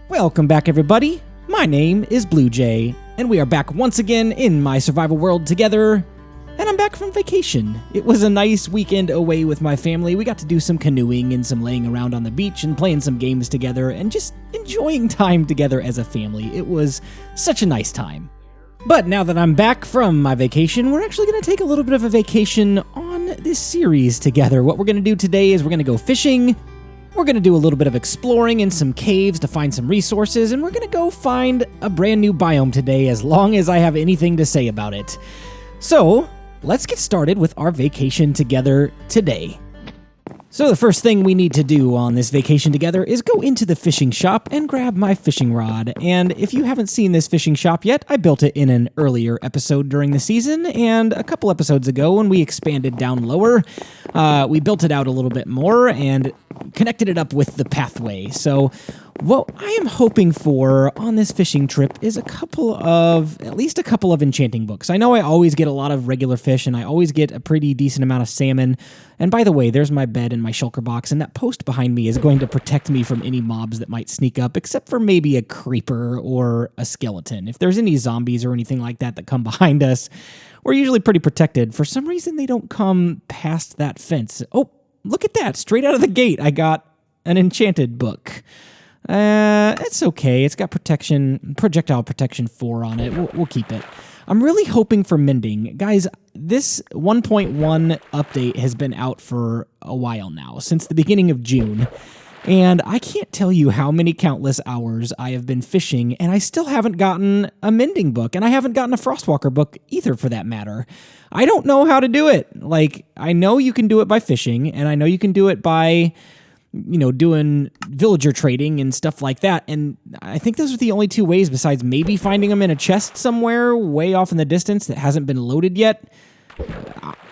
Welcome back, everybody. My name is BluJay, and we are back once again in my survival world together, and I'm back from vacation. It was a nice weekend away with my family. We got to do some canoeing and some laying around on the beach and playing some games together and just enjoying time together as a family. It was such a nice time. But now that I'm back from my vacation, we're actually going to take a little bit of a vacation on this series together. What we're going to do today is we're going to go fishing. We're going to do a little bit of exploring in some caves to find some resources, and we're going to go find a brand new biome today as long as I have anything to say about it. So, let's get started with our vacation together today. So the first thing we need to do on this vacation together is go into the fishing shop and grab my fishing rod. And if you haven't seen this fishing shop yet, I built it in an earlier episode during the season, and a couple episodes ago when we expanded down lower, we built it out a little bit more and connected it up with the pathway. So what I am hoping for on this fishing trip is at least a couple of enchanting books. I know I always get a lot of regular fish, and I always get a pretty decent amount of salmon. And by the way, there's my bed and my shulker box, and that post behind me is going to protect me from any mobs that might sneak up, except for maybe a creeper or a skeleton. If there's any zombies or anything like that that come behind us, we're usually pretty protected. For some reason, they don't come past that fence. Oh, look at that. Straight out of the gate, I got an enchanted book. It's okay. It's got projectile protection 4 on it. We'll keep it. I'm really hoping for mending. Guys, this 1.1 update has been out for a while now, since the beginning of June. And I can't tell you how many countless hours I have been fishing, and I still haven't gotten a mending book, and I haven't gotten a Frostwalker book either, for that matter. I don't know how to do it. Like, I know you can do it by fishing, and I know you can do it by, doing villager trading and stuff like that. And I think those are the only two ways, besides maybe finding them in a chest somewhere way off in the distance that hasn't been loaded yet.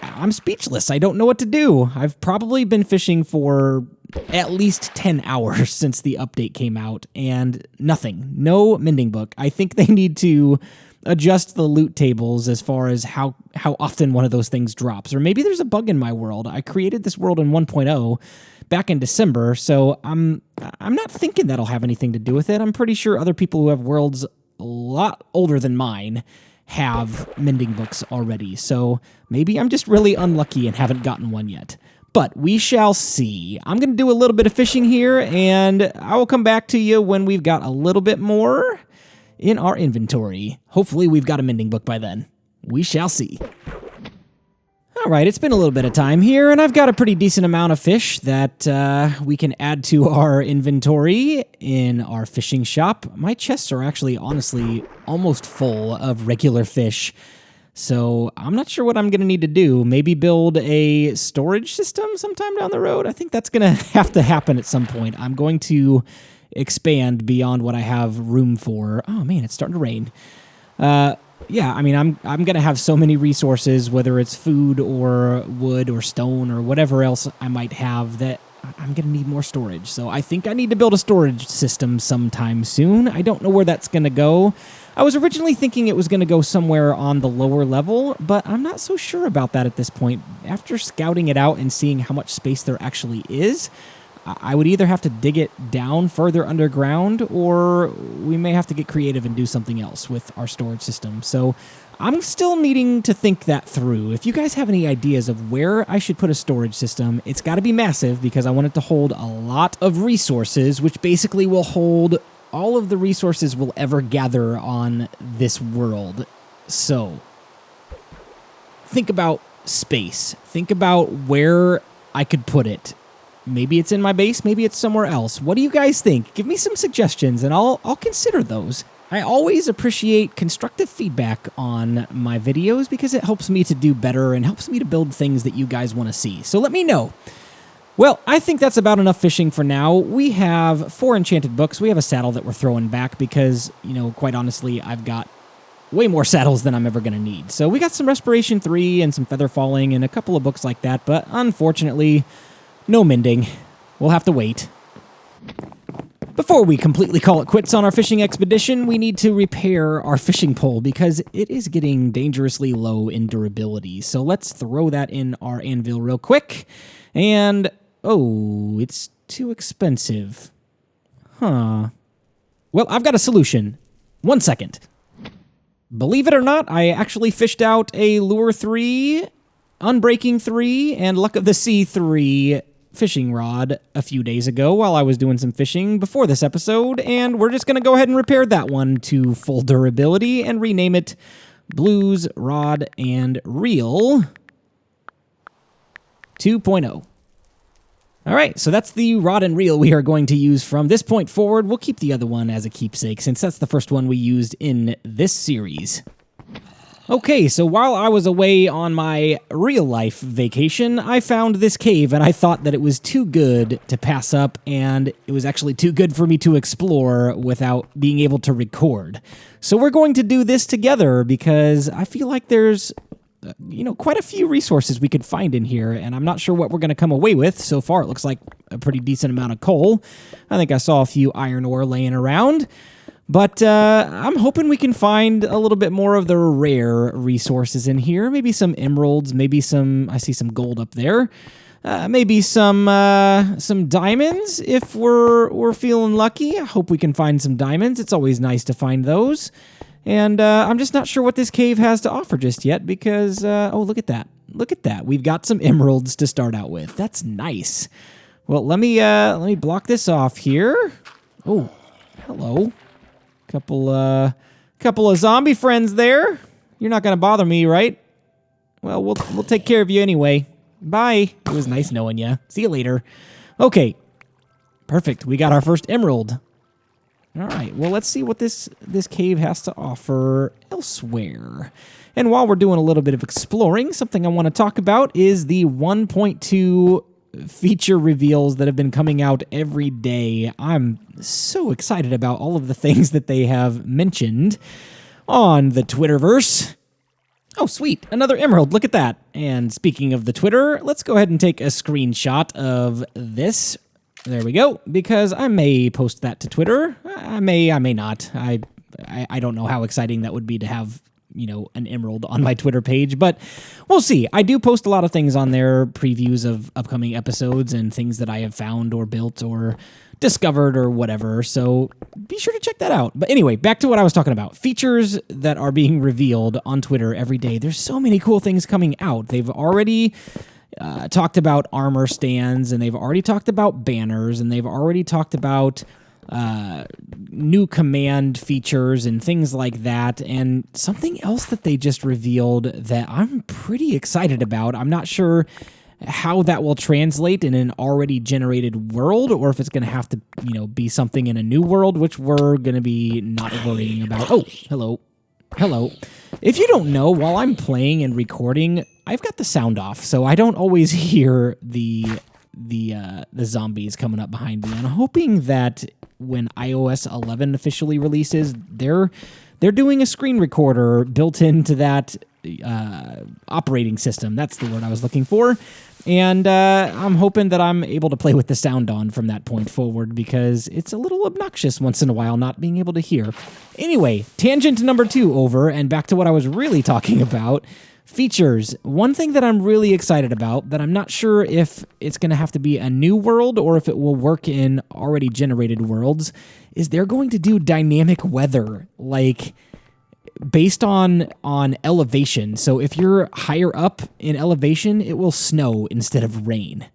I'm speechless. I don't know what to do. I've probably been fishing for at least 10 hours since the update came out, and nothing. No mending book. I think they need to adjust the loot tables as far as how often one of those things drops. Or maybe there's a bug in my world. I created this world in 1.0 back in December, so I'm not thinking that'll have anything to do with it. I'm pretty sure other people who have worlds a lot older than mine have mending books already, so maybe I'm just really unlucky and haven't gotten one yet. But we shall see. I'm going to do a little bit of fishing here, and I will come back to you when we've got a little bit more in our inventory. Hopefully we've got a mending book by then. We shall see. Alright, it's been a little bit of time here, and I've got a pretty decent amount of fish that we can add to our inventory in our fishing shop. My chests are actually, honestly, almost full of regular fish, so I'm not sure what I'm going to need to do. Maybe build a storage system sometime down the road? I think that's going to have to happen at some point. I'm going to expand beyond what I have room for. Oh man, it's starting to rain. Yeah, I mean, I'm going to have so many resources, whether it's food or wood or stone or whatever else I might have, that I'm going to need more storage. So I think I need to build a storage system sometime soon. I don't know where that's going to go. I was originally thinking it was going to go somewhere on the lower level, but I'm not so sure about that at this point. After scouting it out and seeing how much space there actually is, I would either have to dig it down further underground, or we may have to get creative and do something else with our storage system. So I'm still needing to think that through. If you guys have any ideas of where I should put a storage system, it's got to be massive, because I want it to hold a lot of resources, which basically will hold all of the resources we'll ever gather on this world. So think about space. Think about where I could put it. Maybe it's in my base, maybe it's somewhere else. What do you guys think? Give me some suggestions, and I'll consider those. I always appreciate constructive feedback on my videos, because it helps me to do better and helps me to build things that you guys want to see. So let me know. Well, I think that's about enough fishing for now. We have 4 enchanted books. We have a saddle that we're throwing back because, quite honestly, I've got way more saddles than I'm ever going to need. So we got some Respiration 3 and some Feather Falling and a couple of books like that, but unfortunately, no mending. We'll have to wait. Before we completely call it quits on our fishing expedition, we need to repair our fishing pole because it is getting dangerously low in durability. So let's throw that in our anvil real quick. And, oh, it's too expensive. Huh. Well, I've got a solution. 1 second. Believe it or not, I actually fished out a Lure 3, Unbreaking 3, and Luck of the Sea 3 fishing rod a few days ago while I was doing some fishing before this episode, and we're just going to go ahead and repair that one to full durability and rename it Blues Rod and Reel 2.0. All right, so that's the rod and reel we are going to use from this point forward. We'll keep the other one as a keepsake since that's the first one we used in this series. Okay, so while I was away on my real-life vacation, I found this cave, and I thought that it was too good to pass up, and it was actually too good for me to explore without being able to record. So we're going to do this together because I feel like there's quite a few resources we could find in here, and I'm not sure what we're going to come away with. So far, it looks like a pretty decent amount of coal. I think I saw a few iron ore laying around, but I'm hoping we can find a little bit more of the rare resources in here. Maybe some emeralds, maybe I see some gold up there. Maybe some diamonds if we're feeling lucky. I hope we can find some diamonds. It's always nice to find those. And I'm just not sure what this cave has to offer just yet because, oh, look at that. Look at that. We've got some emeralds to start out with. That's nice. Well, let me block this off here. Oh, hello. Couple of zombie friends there. You're not going to bother me, right? Well, we'll take care of you anyway. Bye. It was nice knowing you. See you later. Okay. Perfect. We got our first emerald. All right, well, let's see what this cave has to offer elsewhere. And while we're doing a little bit of exploring, something I want to talk about is the 1.2 feature reveals that have been coming out every day. I'm so excited about all of the things that they have mentioned on the Twitterverse. Oh, sweet, another emerald, look at that. And speaking of the Twitter, let's go ahead and take a screenshot of this. There we go, because I may post that to Twitter. I may not. I don't know how exciting that would be to have, an emerald on my Twitter page, but we'll see. I do post a lot of things on there, previews of upcoming episodes and things that I have found or built or discovered or whatever, so be sure to check that out. But anyway, back to what I was talking about. Features that are being revealed on Twitter every day. There's so many cool things coming out. They've already talked about armor stands, and they've already talked about banners, and they've already talked about new command features and things like that. And something else that they just revealed that I'm pretty excited about. I'm not sure how that will translate in an already generated world, or if it's going to have to, be something in a new world, which we're going to be not worrying about. Oh, hello. Hello. If you don't know, while I'm playing and recording, I've got the sound off, so I don't always hear the zombies coming up behind me. I'm hoping that when iOS 11 officially releases, they're doing a screen recorder built into that operating system. That's the word I was looking for. And I'm hoping that I'm able to play with the sound on from that point forward, because it's a little obnoxious once in a while not being able to hear. Anyway, tangent number 2 over, and back to what I was really talking about. Features. One thing that I'm really excited about, that I'm not sure if it's going to have to be a new world or if it will work in already generated worlds, is they're going to do dynamic weather, like based on elevation. So if you're higher up in elevation, it will snow instead of rain.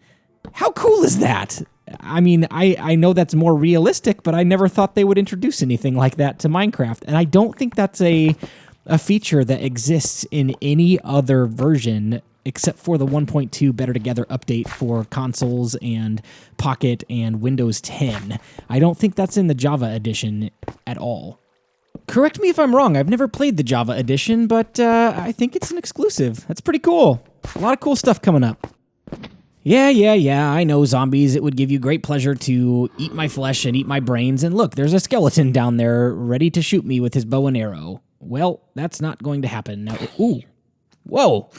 How cool is that? I mean, I know that's more realistic, but I never thought they would introduce anything like that to Minecraft. And I don't think that's a feature that exists in any other version except for the 1.2 Better Together update for consoles and Pocket and Windows 10. I don't think that's in the Java edition at all. Correct me if I'm wrong, I've never played the Java edition, but I think it's an exclusive. That's pretty cool. A lot of cool stuff coming up. Yeah, I know, zombies. It would give you great pleasure to eat my flesh and eat my brains. And look, there's a skeleton down there ready to shoot me with his bow and arrow. Well, that's not going to happen. Now, ooh, whoa.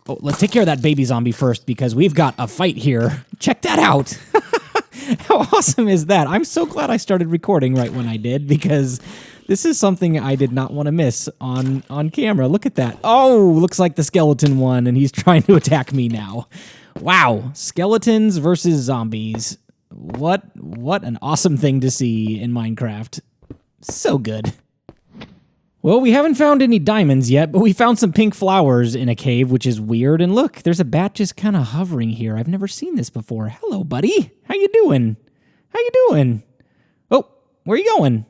Oh, let's take care of that baby zombie first, because we've got a fight here. Check that out. How awesome is that? I'm so glad I started recording right when I did, because this is something I did not want to miss on camera. Look at that. Oh, looks like the skeleton won, and he's trying to attack me now. Wow, skeletons versus zombies. What an awesome thing to see in Minecraft. So good. Well, we haven't found any diamonds yet, but we found some pink flowers in a cave, which is weird. And look, there's a bat just kind of hovering here. I've never seen this before. Hello, buddy. How you doing? How you doing? Oh, where are you going?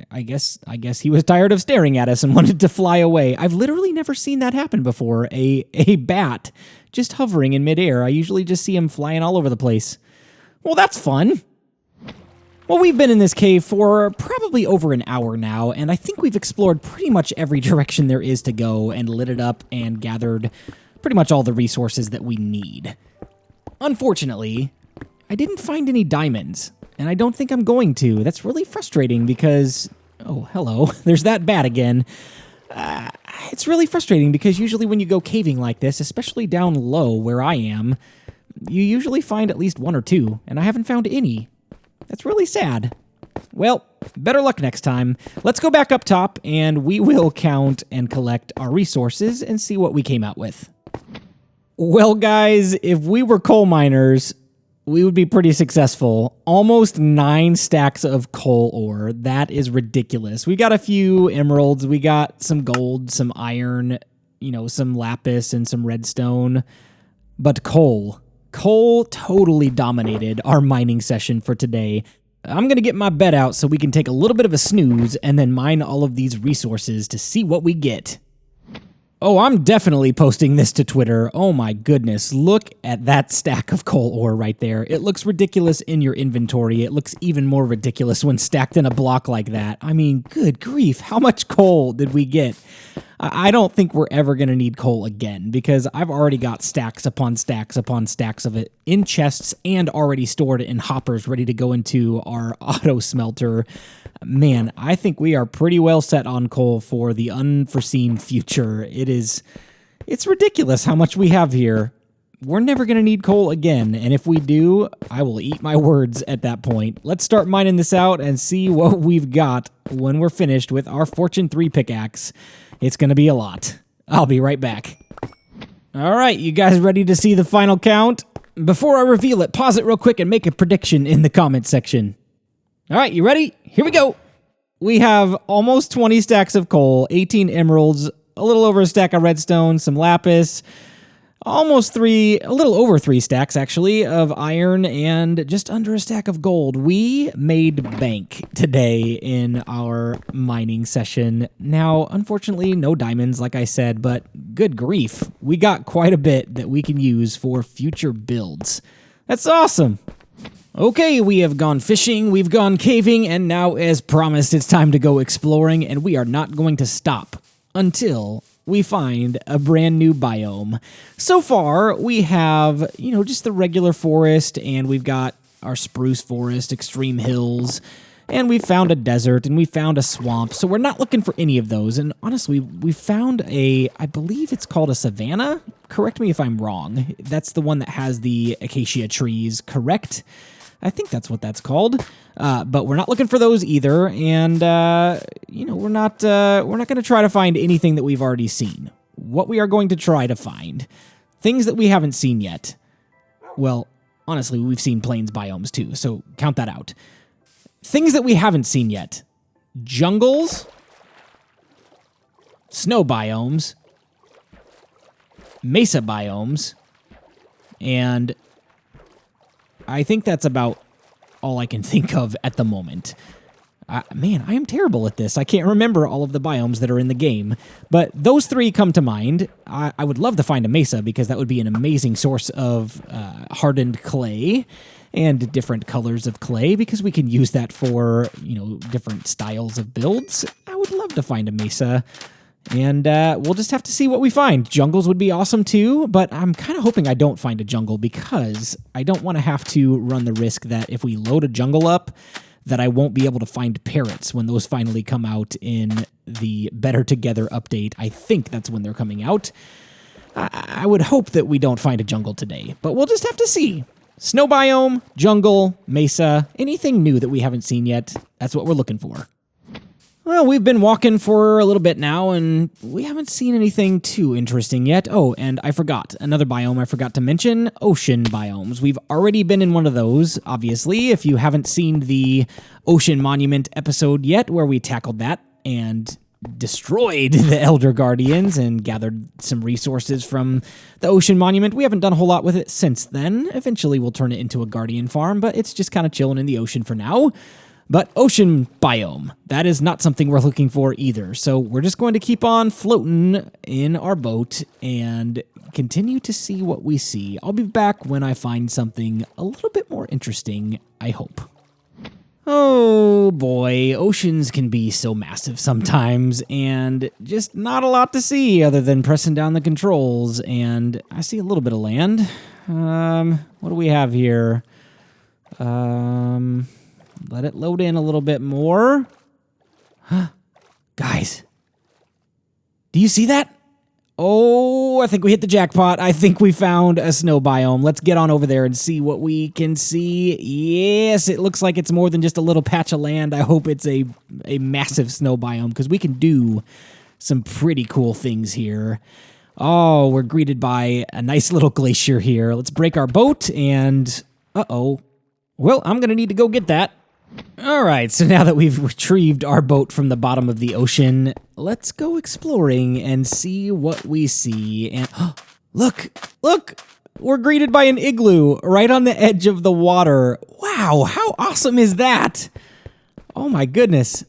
I guess he was tired of staring at us and wanted to fly away. I've literally never seen that happen before. A bat just hovering in midair. I usually just see him flying all over the place. Well, that's fun. Well, we've been in this cave for probably over an hour now, and I think we've explored pretty much every direction there is to go and lit it up and gathered pretty much all the resources that we need. Unfortunately, I didn't find any diamonds, and I don't think I'm going to. That's really frustrating because... Oh, hello. There's that bat again. It's really frustrating because usually when you go caving like this, especially down low where I am, you usually find at least one or two, and I haven't found any. That's really sad. Well, better luck next time. Let's go back up top, and we will count and collect our resources and see what we came out with. Well, guys, if we were coal miners, we would be pretty successful. Almost 9 stacks of coal ore. That is ridiculous. We got a few emeralds. We got some gold, some iron, some lapis and some redstone. But coal totally dominated our mining session for today. I'm going to get my bed out so we can take a little bit of a snooze and then mine all of these resources to see what we get. Oh, I'm definitely posting this to Twitter. Oh my goodness, look at that stack of coal ore right there. It looks ridiculous in your inventory. It looks even more ridiculous when stacked in a block like that. I mean, good grief, how much coal did we get? I don't think we're ever going to need coal again because I've already got stacks upon stacks upon stacks of it in chests and already stored in hoppers ready to go into our auto smelter. Man, I think we are pretty well set on coal for the unforeseen future. It's ridiculous how much we have here. We're never going to need coal again, and if we do, I will eat my words at that point. Let's start mining this out and see what we've got when we're finished with our Fortune 3 pickaxe. It's going to be a lot. I'll be right back. All right, you guys ready to see the final count? Before I reveal it, pause it real quick and make a prediction in the comment section. All right, you ready? Here we go. We have almost 20 stacks of coal, 18 emeralds, a little over a stack of redstone, some lapis, a little over 3 stacks actually of iron, and just under a stack of gold. We made bank today in our mining session. Now, unfortunately, no diamonds, like I said, but good grief, we got quite a bit that we can use for future builds. That's awesome. Okay, we have gone fishing, we've gone caving, and now, as promised, it's time to go exploring, and we are not going to stop until we find a brand new biome. So far, we have, just the regular forest, and we've got our spruce forest, extreme hills, and we found a desert, and we found a swamp, so we're not looking for any of those. And honestly, we found I believe it's called a savanna. Correct me if I'm wrong. That's the one that has the acacia trees, correct? I think that's what that's called, but we're not looking for those either, and we're not going to try to find anything that we've already seen. What we are going to try to find, things that we haven't seen yet. Well, honestly, we've seen plains biomes too, so count that out. Things that we haven't seen yet: jungles, snow biomes, mesa biomes, and I think that's about all I can think of at the moment. Man, I am terrible at this. I can't remember all of the biomes that are in the game, but those 3 come to mind. I would love to find a mesa because that would be an amazing source of hardened clay and different colors of clay because we can use that for, different styles of builds. I would love to find a mesa. And we'll just have to see what we find. Jungles would be awesome too, but I'm kind of hoping I don't find a jungle because I don't want to have to run the risk that if we load a jungle up, that I won't be able to find parrots when those finally come out in the Better Together update. I think that's when they're coming out. I would hope that we don't find a jungle today, but we'll just have to see. Snow biome, jungle, mesa, anything new that we haven't seen yet, that's what we're looking for. Well, we've been walking for a little bit now, and we haven't seen anything too interesting yet. Oh, and I forgot. Another biome I forgot to mention, ocean biomes. We've already been in one of those, obviously. If you haven't seen the Ocean Monument episode yet, where we tackled that and destroyed the Elder Guardians and gathered some resources from the Ocean Monument. We haven't done a whole lot with it since then. Eventually, we'll turn it into a Guardian farm, but it's just kind of chilling in the ocean for now. But ocean biome, that is not something we're looking for either. So we're just going to keep on floating in our boat and continue to see what we see. I'll be back when I find something a little bit more interesting, I hope. Oh boy, oceans can be so massive sometimes and just not a lot to see other than pressing down the controls. And I see a little bit of land. What do we have here? Let it load in a little bit more. Huh. Guys, do you see that? Oh, I think we hit the jackpot. I think we found a snow biome. Let's get on over there and see what we can see. Yes, it looks like it's more than just a little patch of land. I hope it's a massive snow biome because we can do some pretty cool things here. Oh, we're greeted by a nice little glacier here. Let's break our boat and... uh-oh. Well, I'm going to need to go get that. All right, so now that we've retrieved our boat from the bottom of the ocean, let's go exploring and see what we see. And look, we're greeted by an igloo right on the edge of the water. Wow, how awesome is that? Oh my goodness.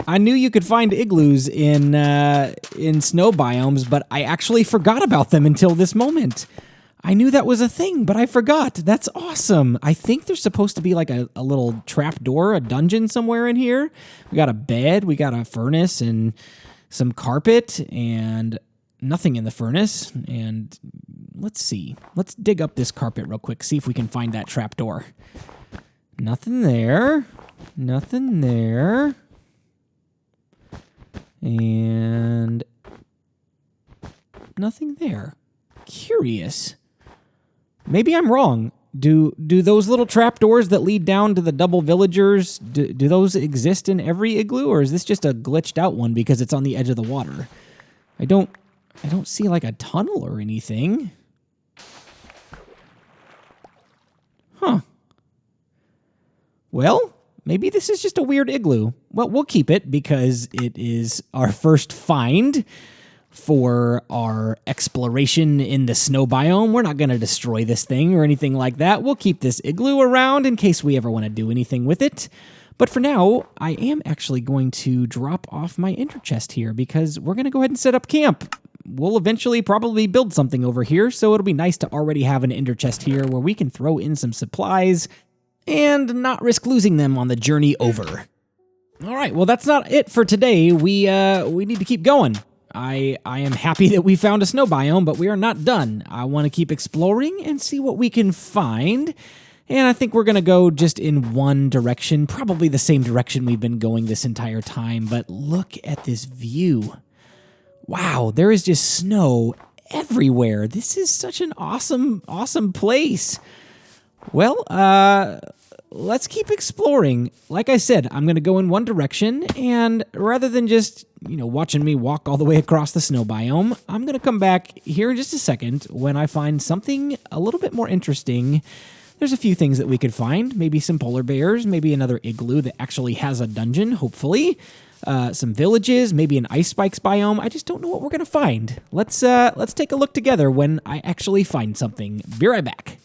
I knew you could find igloos in snow biomes, but I actually forgot about them until this moment. I knew that was a thing, but I forgot. That's awesome. I think there's supposed to be like a little trap door, a dungeon somewhere in here. We got a bed, we got a furnace and some carpet and nothing in the furnace. And let's see. Let's dig up this carpet real quick, see if we can find that trap door. Nothing there. Nothing there. And nothing there. Curious. Maybe I'm wrong. Do those little trapdoors that lead down to the double villagers, do those exist in every igloo, or is this just a glitched out one because it's on the edge of the water? I don't see like a tunnel or anything. Huh. Well, maybe this is just a weird igloo. Well, we'll keep it because it is our first find for our exploration in the snow biome. We're not going to destroy this thing or anything like that. We'll keep this igloo around in case we ever want to do anything with it. But for now, I am actually going to drop off my ender chest here because we're going to go ahead and set up camp. We'll eventually probably build something over here, so it'll be nice to already have an ender chest here where we can throw in some supplies and not risk losing them on the journey over. All right, well, that's not it for today. We need to keep going. I am happy that we found a snow biome, but we are not done. I want to keep exploring and see what we can find. And I think we're going to go just in one direction, probably the same direction we've been going this entire time. But look at this view. Wow, there is just snow everywhere. This is such an awesome place. Well, let's keep exploring. Like I said, I'm going to go in one direction, and rather than just, watching me walk all the way across the snow biome, I'm going to come back here in just a second when I find something a little bit more interesting. There's a few things that we could find, maybe some polar bears, maybe another igloo that actually has a dungeon, hopefully, some villages, maybe an ice spikes biome. I just don't know what we're going to find. Let's take a look together when I actually find something. Be right back.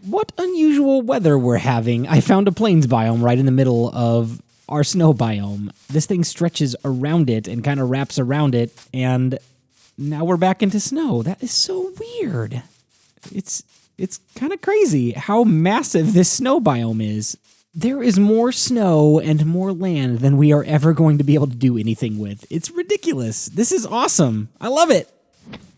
What unusual weather we're having. I found a plains biome right in the middle of our snow biome. This thing stretches around it and kind of wraps around it, and now we're back into snow. That is so weird. It's kind of crazy how massive this snow biome is. There is more snow and more land than we are ever going to be able to do anything with. It's ridiculous. This is awesome. I love it.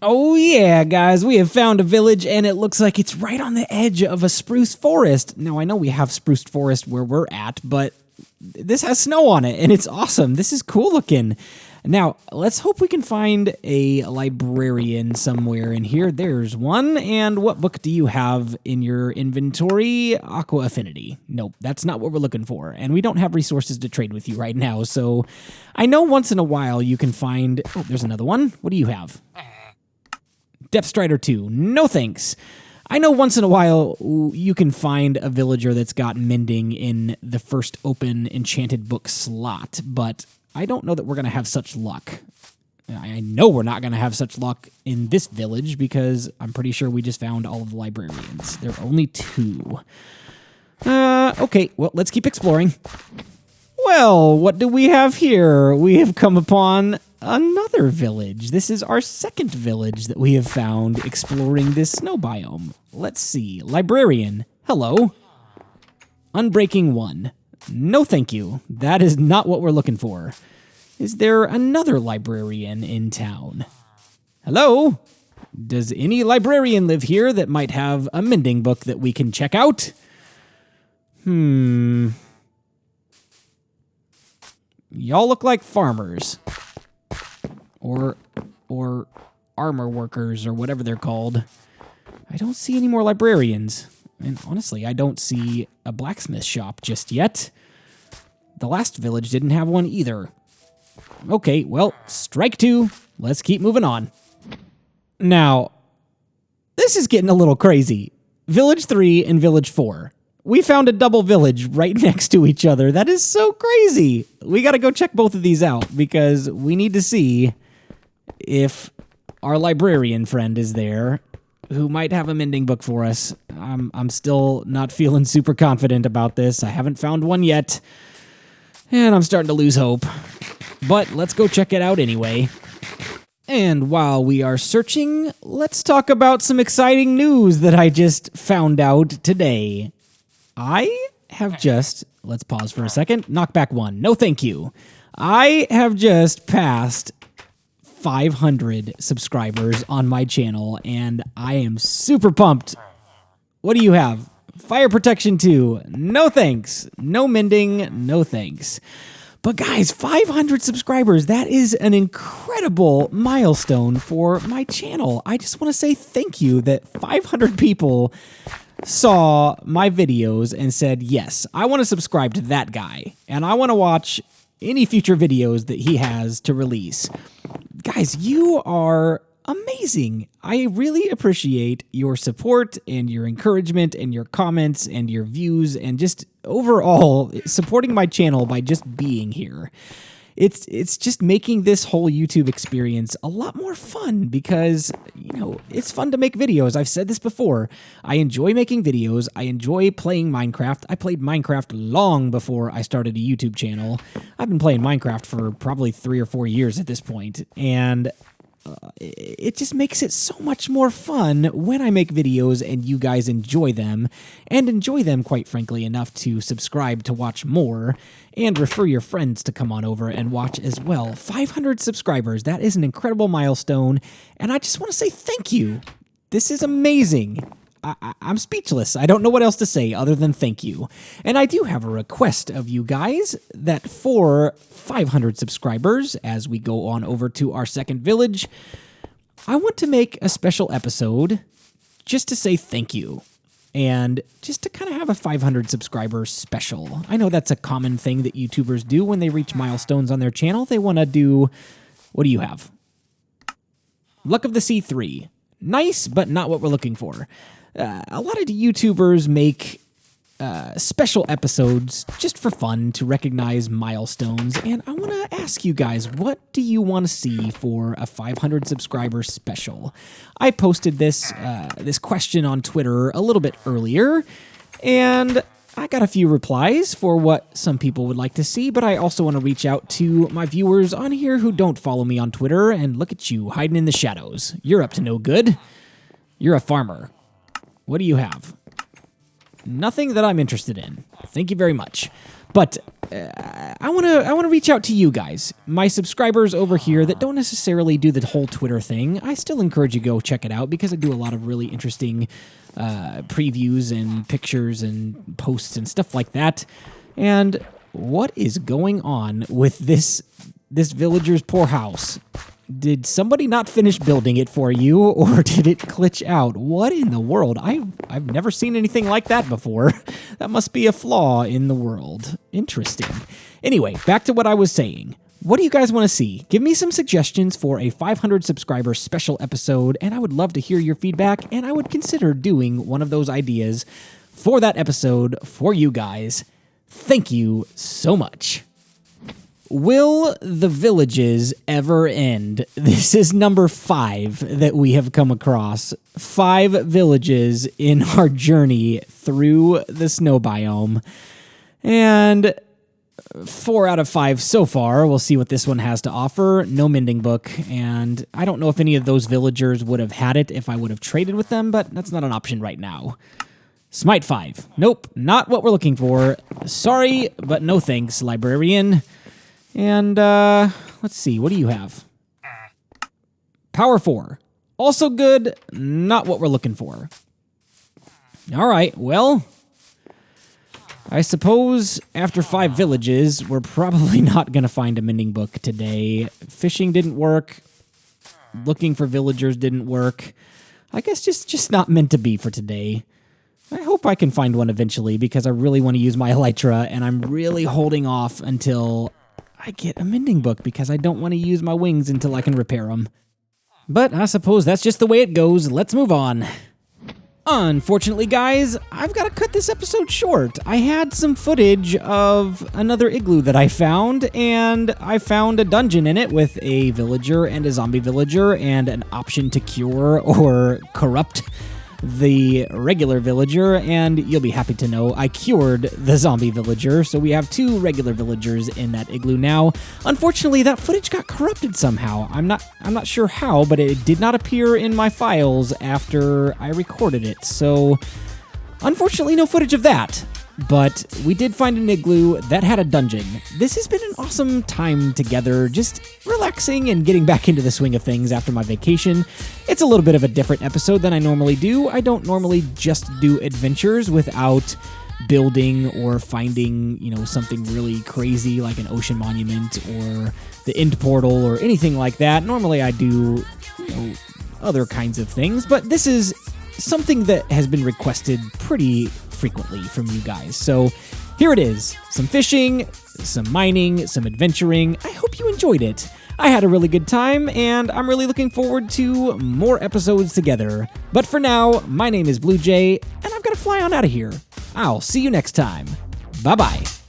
Oh yeah, guys, we have found a village, and it looks like it's right on the edge of a spruce forest. Now, I know we have spruce forest where we're at, but this has snow on it, and it's awesome. This is cool looking. Now, let's hope we can find a librarian somewhere in here. There's one. And what book do you have in your inventory? Aqua Affinity. Nope, that's not what we're looking for. And we don't have resources to trade with you right now. So I know once in a while you can find... Oh, there's another one. What do you have? Depth Strider 2. No thanks. I know once in a while you can find a villager that's got mending in the first open enchanted book slot, but I don't know that we're going to have such luck. I know we're not going to have such luck in this village because I'm pretty sure we just found all of the librarians. There are only 2. Okay, well, let's keep exploring. Well, what do we have here? We have come upon another village. This is our second village that we have found exploring this snow biome. Let's see. Librarian. Hello. Unbreaking 1. No thank you. That is not what we're looking for. Is there another librarian in town? Hello? Does any librarian live here that might have a mending book that we can check out? Y'all look like farmers. Or armor workers, or whatever they're called. I don't see any more librarians. And honestly, I don't see a blacksmith shop just yet. The last village didn't have one either. Okay, well, strike 2. Let's keep moving on. Now, this is getting a little crazy. Village 3 and Village 4. We found a double village right next to each other. That is so crazy. We got to go check both of these out because we need to see if our librarian friend is there who might have a mending book for us. I'm still not feeling super confident about this. I haven't found one yet, and I'm starting to lose hope. But let's go check it out anyway. And while we are searching, let's talk about some exciting news that I just found out today. I have just, let's pause for a second, knockback 1. No thank you. I have just passed 500 subscribers on my channel, and I am super pumped. What do you have? Fire Protection 2. No thanks. No mending. No thanks. But guys, 500 subscribers, that is an incredible milestone for my channel. I just want to say thank you that 500 people saw my videos and said, yes, I want to subscribe to that guy, and I want to watch any future videos that he has to release. Guys, you are amazing. I really appreciate your support and your encouragement and your comments and your views and just overall supporting my channel by just being here. It's just making this whole YouTube experience a lot more fun because, you know, it's fun to make videos. I've said this before. I enjoy making videos. I enjoy playing Minecraft. I played Minecraft long before I started a YouTube channel. I've been playing Minecraft for probably 3 or 4 years at this point, and it just makes it so much more fun when I make videos and you guys enjoy them, and enjoy them, quite frankly, enough to subscribe to watch more, and refer your friends to come on over and watch as well. 500 subscribers, that is an incredible milestone, and I just want to say thank you. This is amazing. I'm speechless. I don't know what else to say other than thank you. And I do have a request of you guys that for 500 subscribers, as we go on over to our second village, I want to make a special episode just to say thank you. And just to kind of have a 500 subscriber special. I know that's a common thing that YouTubers do when they reach milestones on their channel. They want to do, what do you have? Luck of the Sea 3. Nice, but not what we're looking for. A lot of YouTubers make special episodes just for fun to recognize milestones, and I want to ask you guys, what do you want to see for a 500 subscriber special? I posted this question on Twitter a little bit earlier, and I got a few replies for what some people would like to see, but I also want to reach out to my viewers on here who don't follow me on Twitter, and look at you, hiding in the shadows. You're up to no good. You're a farmer. What do you have? Nothing that I'm interested in. Thank you very much. But I want to reach out to you guys, my subscribers over here that don't necessarily do the whole Twitter thing. I still encourage you to go check it out because I do a lot of really interesting previews and pictures and posts and stuff like that. And what is going on with this this villager's poor house. Did somebody not finish building it for you, or did it glitch out? What in the world? I've never seen anything like that before. That must be a flaw in the world. Interesting. Anyway, back to what I was saying. What do you guys want to see? Give me some suggestions for a 500 subscriber special episode, and I would love to hear your feedback, and I would consider doing one of those ideas for that episode for you guys. Thank you so much. Will the villages ever end? This is number 5 that we have come across. 5 villages in our journey through the snow biome. And 4 out of 5 so far. We'll see what this one has to offer. No mending book. And I don't know if any of those villagers would have had it if I would have traded with them, but that's not an option right now. Smite 5. Nope, not what we're looking for. Sorry, but no thanks, librarian. And, let's see, what do you have? Power 4. Also good, not what we're looking for. Alright, well, I suppose after 5 villages, we're probably not going to find a mending book today. Fishing didn't work. Looking for villagers didn't work. I guess just not meant to be for today. I hope I can find one eventually, because I really want to use my elytra, and I'm really holding off until I get a mending book, because I don't want to use my wings until I can repair them. But I suppose that's just the way it goes. Let's move on. Unfortunately, guys, I've got to cut this episode short. I had some footage of another igloo that I found, and I found a dungeon in it with a villager and a zombie villager, and an option to cure or corrupt the regular villager, and you'll be happy to know I cured the zombie villager, so we have 2 regular villagers in that igloo now. Unfortunately, that footage got corrupted somehow. I'm not sure how, but it did not appear in my files after I recorded it, so unfortunately no footage of that. But we did find an igloo that had a dungeon. This has been an awesome time together, just relaxing and getting back into the swing of things after my vacation. It's a little bit of a different episode than I normally do. I don't normally just do adventures without building or finding, something really crazy like an ocean monument or the end portal or anything like that. Normally I do, other kinds of things, but this is something that has been requested pretty frequently from you guys. So here it is. Some fishing, some mining, some adventuring. I hope you enjoyed it. I had a really good time, and I'm really looking forward to more episodes together. But for now, my name is BluJay, and I've got to fly on out of here. I'll see you next time. Bye-bye.